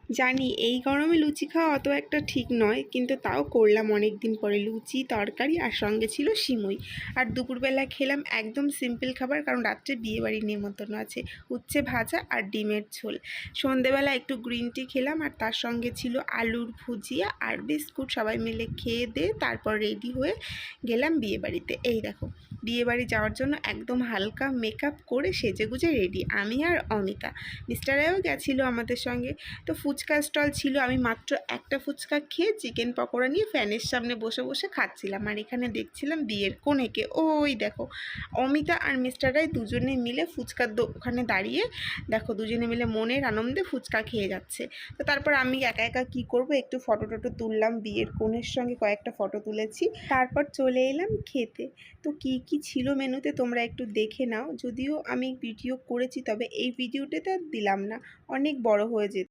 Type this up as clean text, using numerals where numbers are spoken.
জানি এই গরমে লুচি খাওয়া অত একটা ঠিক নয়, কিন্তু তাও করলাম অনেক দিন পরে লুচি তরকারি, আর সঙ্গে ছিল সিমুই। আর দুপুরবেলা খেলাম একদম সিম্পল খাবার, কারণ রাত্রে বিয়েবাড়ির নিমন্ত্রণ আছে। উচ্ছে ভাজা আর ডিমের ঝোল। সন্ধেবেলা একটু গ্রিন টি খেলাম, আর তার সঙ্গে ছিল আলুর ভুজিয়া আর বিস্কুট। সবাই মিলে খেয়ে দিয়ে তারপর রেডি হয়ে গেলাম বিয়েবাড়িতে। এই দেখো, বিয়েবাড়ি যাওয়ার জন্য একদম হালকা মেকআপ করে সেজেগুজে রেডি আমি আর অমিতা। মিস্টাররাও গেছিলো আমাদের সঙ্গে। তো ফুচকা স্টল ছিল, আমি মাত্র একটা ফুচকা খেয়ে চিকেন পকোড়া নিয়ে ফ্যানের সামনে বসে বসে খাচ্ছিলাম। আর এখানে দেখছিলাম বিয়ের কনেকে। ওই দেখো, অমিতা আর মিস্টার রায় দুজনে মিলে ফুচকার ওখানে দাঁড়িয়ে দেখো দুজনে মিলে মনের আনন্দে ফুচকা খেয়ে যাচ্ছে। তো তারপর আমি একা একা কী করব, একটু ফটো টটো তুললাম, বিয়ের কনের সঙ্গে কয়েকটা ফটো তুলেছি। তারপর চলে এলাম খেতে। তো কি কি ছিল মেনুতে তোমরা একটু দেখে নাও। যদিও আমি ভিডিও করেছি, তবে এই ভিডিওটাতে আর দিলাম না, অনেক বড় হয়ে যেত।